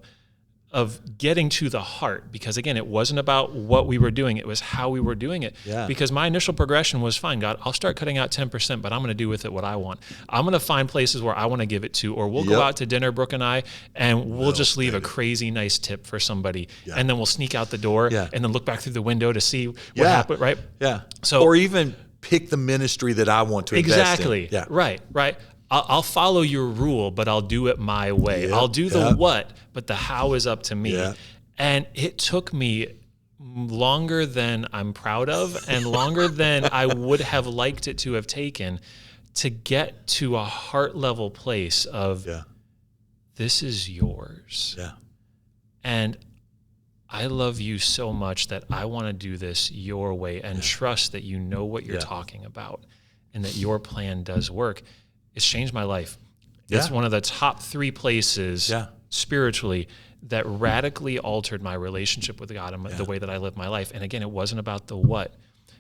getting to the heart, because again, it wasn't about what we were doing, it was how we were doing it. Yeah. Because my initial progression was, fine, God, I'll start cutting out 10%, but I'm going to do with it what I want. I'm going to find places where I want to give it to, or we'll go out to dinner, Brooke and I, and we'll just leave a crazy nice tip for somebody. Yeah. And then we'll sneak out the door and then look back through the window to see what happened, right? Yeah. So, or even pick the ministry that I want to invest in. Yeah. Right. I'll follow your rule, but I'll do it my way. Yep. I'll do the what, but the how is up to me. Yeah. And it took me longer than I'm proud of and longer than I would have liked it to have taken to get to a heart level place of this is yours. Yeah. And I love you so much that I want to do this your way and trust that you know what you're talking about and that your plan does work. It's changed my life. Yeah. It's one of the top 3 places spiritually that radically altered my relationship with God and the way that I live my life. And again, it wasn't about the what.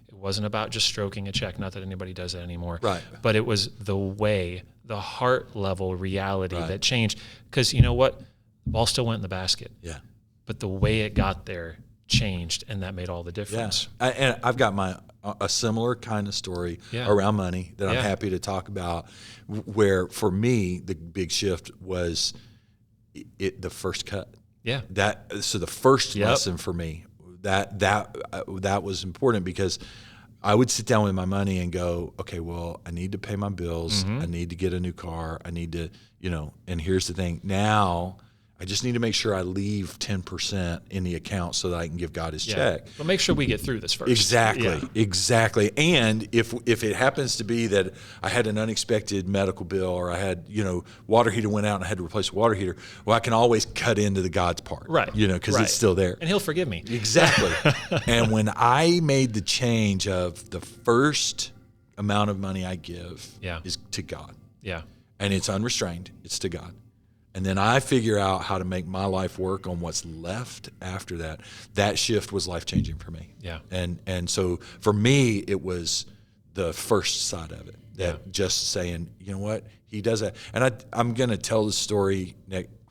It wasn't about just stroking a check. Not that anybody does that anymore. Right. But it was the way, the heart level reality that changed. Because you know what? The ball still went in the basket. Yeah. But the way it got there changed, and that made all the difference. Yeah. And I've got a similar kind of story around money that I'm happy to talk about, where for me the big shift was the first cut. Yeah. So the first lesson for me, that was important, because I would sit down with my money and go, okay, well, I need to pay my bills. Mm-hmm. I need to get a new car. I need to, and here's the thing. Now I just need to make sure I leave 10% in the account so that I can give God his check. But make sure we get through this first. Exactly. And if it happens to be that I had an unexpected medical bill, or I had, water heater went out and I had to replace the water heater, well, I can always cut into the God's part, right? Because it's still there. And he'll forgive me. Exactly. And when I made the change of the first amount of money I give is to God. Yeah. And it's unrestrained. It's to God. And then I figure out how to make my life work on what's left after that. That shift was life-changing for me. Yeah. And so for me, it was the first side of it. That just saying, you know what, he does that. And I'm going to tell the story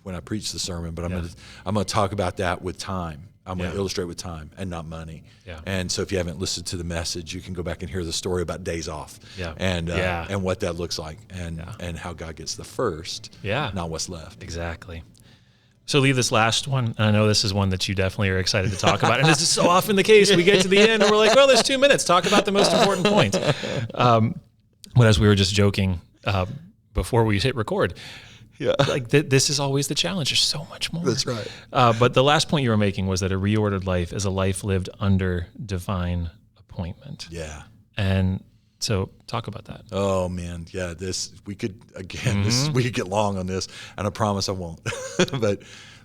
when I preach the sermon, but I'm going to talk about that with time. I'm going to illustrate with time and not money. Yeah. And so if you haven't listened to the message, you can go back and hear the story about days off and what that looks like and how God gets the first, not what's left. Exactly. So leave this last one. And I know this is one that you definitely are excited to talk about. And this is so often the case. We get to the end and we're like, well, there's 2 minutes. Talk about the most important points. But as we were just joking before we hit record, like this is always the challenge. There's so much more. That's right. But the last point you were making was that a reordered life is a life lived under divine appointment. Yeah. And so talk about that. Oh man. Yeah. We could get long on this, and I promise I won't.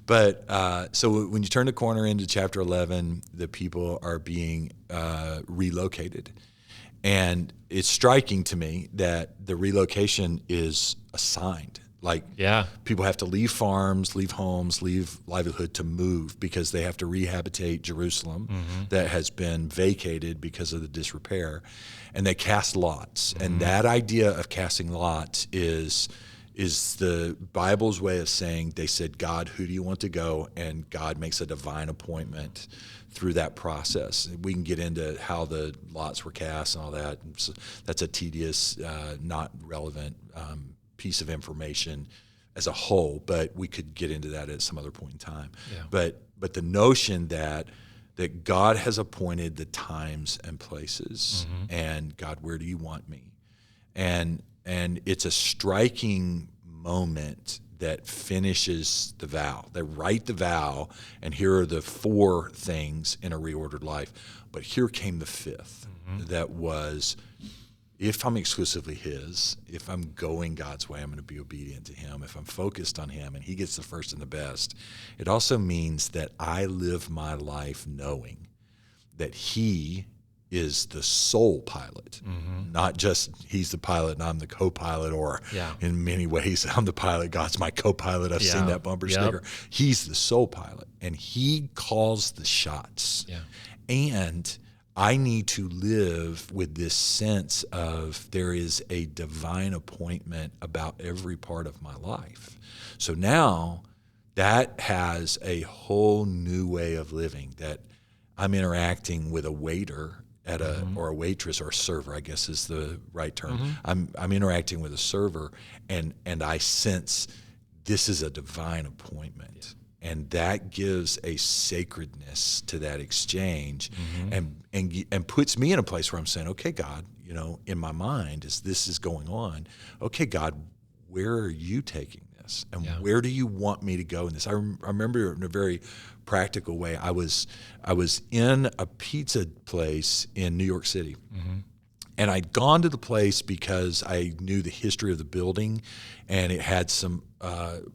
But so when you turn the corner into chapter 11, the people are being relocated. And it's striking to me that the relocation is assigned. Like, people have to leave farms, leave homes, leave livelihood to move, because they have to rehabilitate Jerusalem that has been vacated because of the disrepair. And they cast lots. And that idea of casting lots is the Bible's way of saying, they said, God, who do you want to go? And God makes a divine appointment through that process. We can get into how the lots were cast and all that. So that's a tedious, not relevant piece of information as a whole, but we could get into that at some other point in time. Yeah. But the notion that God has appointed the times and places, and God, where do you want me? And it's a striking moment that finishes the vow. They write the vow, and here are the 4 things in a reordered life. But here came the 5th, that was, if I'm exclusively his, if I'm going God's way, I'm going to be obedient to him. If I'm focused on him and he gets the first and the best, it also means that I live my life knowing that he is the sole pilot, not just he's the pilot and I'm the co-pilot, or in many ways I'm the pilot, God's my co-pilot. I've seen that bumper sticker. He's the sole pilot, and he calls the shots. And I need to live with this sense of there is a divine appointment about every part of my life. So now that has a whole new way of living, that I'm interacting with a waiter at a or a waitress or a server, I guess is the right term. I'm interacting with a server, and I sense this is a divine appointment. And that gives a sacredness to that exchange, and puts me in a place where I'm saying, okay, God, you know, in my mind as this is going on, okay, God, where are you taking this? And where do you want me to go in this? I remember in a very practical way, I was in a pizza place in New York City. And I'd gone to the place because I knew the history of the building, and it had some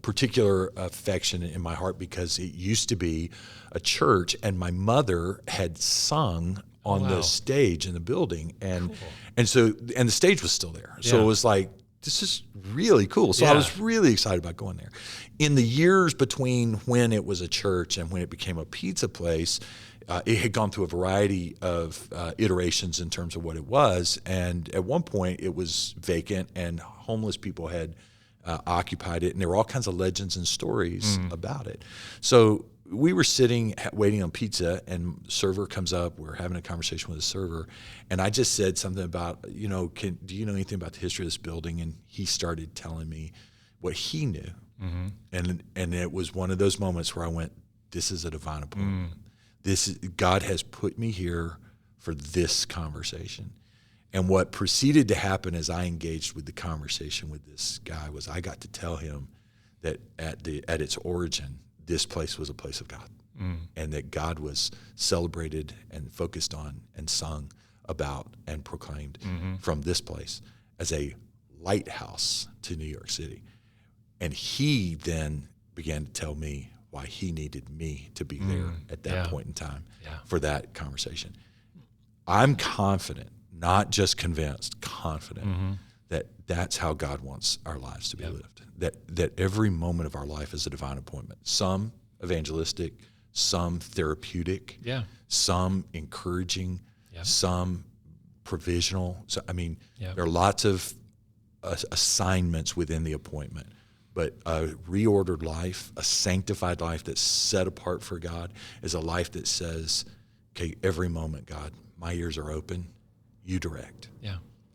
particular affection in my heart because it used to be a church, and my mother had sung on the stage in the building, and so the stage was still there. So it was like, this is really cool. So I was really excited about going there. In the years between when it was a church and when it became a pizza place, it had gone through a variety of iterations in terms of what it was. And at one point, it was vacant, and homeless people had occupied it. And there were all kinds of legends and stories about it. So we were sitting waiting on pizza, and the server comes up. We're having a conversation with the server. And I just said something about, you know, do you know anything about the history of this building? And he started telling me what he knew. And it was one of those moments where I went, this is a divine appointment. God has put me here for this conversation. And what proceeded to happen as I engaged with the conversation with this guy was I got to tell him that at its origin, this place was a place of God, and that God was celebrated and focused on and sung about and proclaimed from this place as a lighthouse to New York City. And he then began to tell me why he needed me to be there at that point in time for that conversation. I'm confident, not just convinced, confident that that's how God wants our lives to be lived. That every moment of our life is a divine appointment. Some evangelistic, some therapeutic, some encouraging, some provisional. So I mean, there are lots of assignments within the appointment. But a reordered life, a sanctified life that's set apart for God, is a life that says, okay, every moment, God, my ears are open, you direct.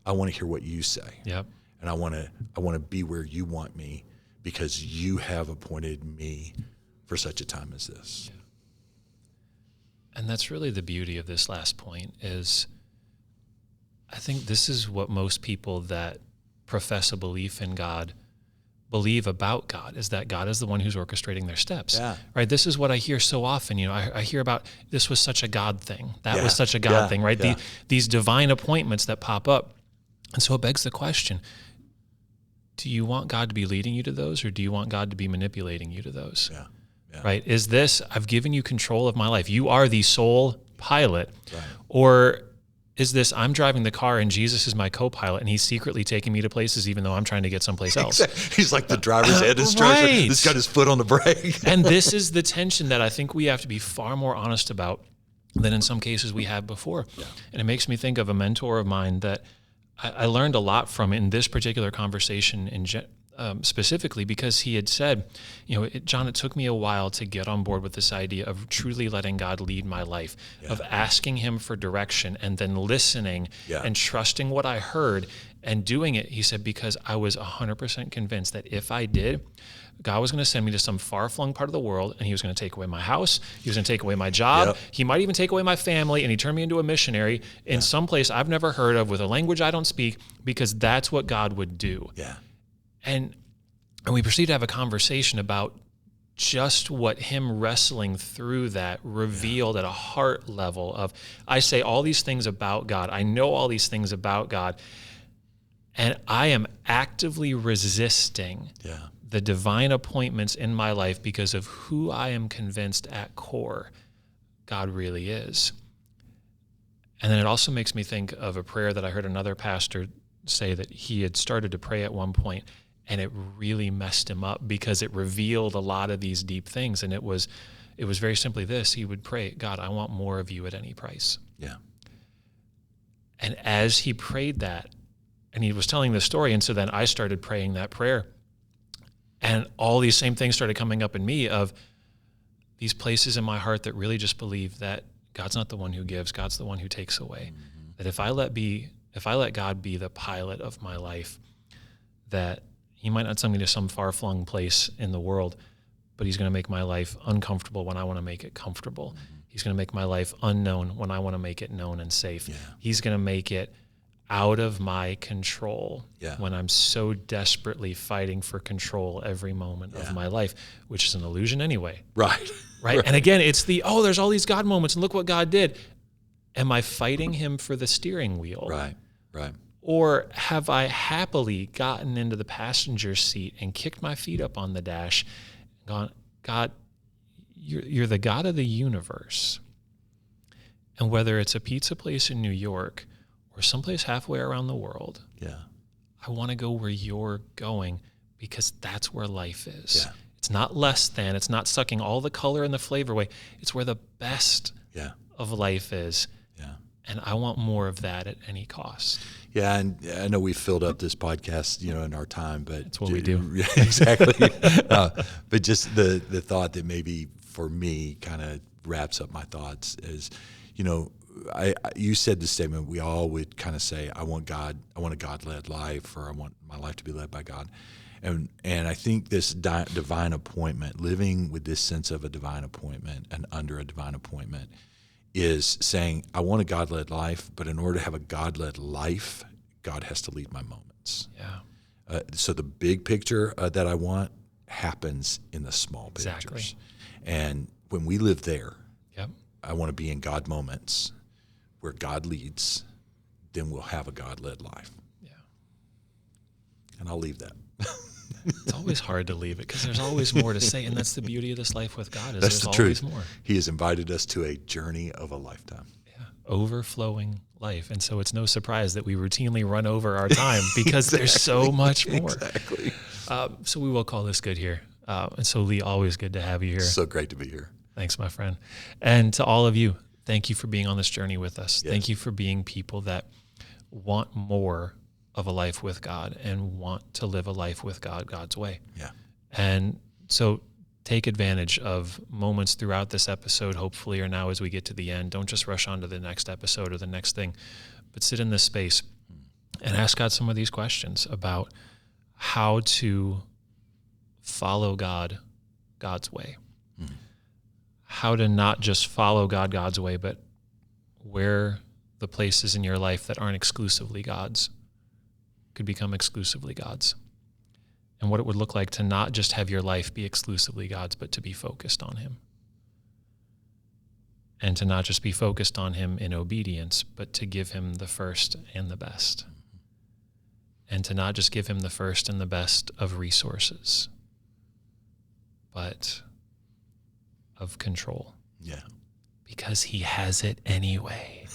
I want to hear what you say. And I want to be where you want me, because you have appointed me for such a time as this. And that's really the beauty of this last point is, I think this is what most people that profess a belief in God believe about God, is that God is the one who's orchestrating their steps. Right? This is what I hear so often. You know, I hear about this was such a God thing. That was such a God thing, right? These divine appointments that pop up. And so it begs the question, do you want God to be leading you to those, or do you want God to be manipulating you to those? Right? Is this, I've given you control of my life. You are the sole pilot. Or is this, I'm driving the car and Jesus is my co-pilot and he's secretly taking me to places even though I'm trying to get someplace else. He's like the driver's ed instructor. He's got his foot on the brake. And this is the tension that I think we have to be far more honest about than in some cases we have before. And it makes me think of a mentor of mine that I learned a lot from in this particular conversation specifically, because he had said, you know, John, it took me a while to get on board with this idea of truly letting God lead my life, of asking him for direction and then listening and trusting what I heard and doing it. He said, because I was 100% convinced that if I did, God was going to send me to some far-flung part of the world, and he was going to take away my house. He was going to take away my job. He might even take away my family, and he turned me into a missionary in some place I've never heard of with a language I don't speak, because that's what God would do. And we proceeded to have a conversation about just what him wrestling through that revealed at a heart level of, I say all these things about God. I know all these things about God. And I am actively resisting the divine appointments in my life because of who I am convinced at core God really is. And then it also makes me think of a prayer that I heard another pastor say that he had started to pray at one point, and it really messed him up because it revealed a lot of these deep things. And it was very simply this: he would pray, God, I want more of you at any price. Yeah. And as he prayed that, and he was telling this story, and so then I started praying that prayer, and all these same things started coming up in me of these places in my heart that really just believe that God's not the one who gives, God's the one who takes away. Mm-hmm. That if I let God be the pilot of my life, that he might not send me to some far-flung place in the world, but he's going to make my life uncomfortable when I want to make it comfortable. Mm-hmm. He's going to make my life unknown when I want to make it known and safe. Yeah. He's going to make it out of my control when I'm so desperately fighting for control every moment of my life, which is an illusion anyway. Right. Right. And again, it's there's all these God moments and look what God did. Am I fighting him for the steering wheel? Right. Or have I happily gotten into the passenger seat and kicked my feet up on the dash and gone, God, you're the God of the universe. And whether it's a pizza place in New York or someplace halfway around the world, I want to go where you're going because that's where life is. Yeah. It's not less than. It's not sucking all the color and the flavor away. It's where the best of life is. Yeah. And I want more of that at any cost. Yeah, and I know we filled up this podcast, in our time, but that's what we do. Exactly. But just the thought that maybe for me kind of wraps up my thoughts is, you said the statement, we all would kind of say, I want a God-led life, or I want my life to be led by God. And I think this divine appointment, living with this sense of a divine appointment and under a divine appointment, is saying, I want a God-led life, but in order to have a God-led life, God has to lead my moments. Yeah. So the big picture that I want happens in the small pictures. Exactly. And when we live there, I want to be in God moments where God leads, then we'll have a God-led life. Yeah. And I'll leave that. It's always hard to leave it because there's always more to say, and that's the beauty of this life with God. Is that's there's the always truth. More. He has invited us to a journey of a lifetime. Yeah, overflowing life, and so it's no surprise that we routinely run over our time because there's so much more. Exactly. So we will call this good here. And so Lee, always good to have you here. So great to be here. Thanks, my friend. And to all of you, thank you for being on this journey with us. Yes. Thank you for being people that want more of a life with God and want to live a life with God, God's way. Yeah. And so take advantage of moments throughout this episode, hopefully, or now as we get to the end. Don't just rush on to the next episode or the next thing, but sit in this space and ask God some of these questions about how to follow God, God's way. Mm-hmm. How to not just follow God, God's way, but where the places in your life that aren't exclusively God's could become exclusively God's. And what it would look like to not just have your life be exclusively God's, but to be focused on him. And to not just be focused on him in obedience, but to give him the first and the best. And to not just give him the first and the best of resources, but of control. Yeah. Because he has it anyway.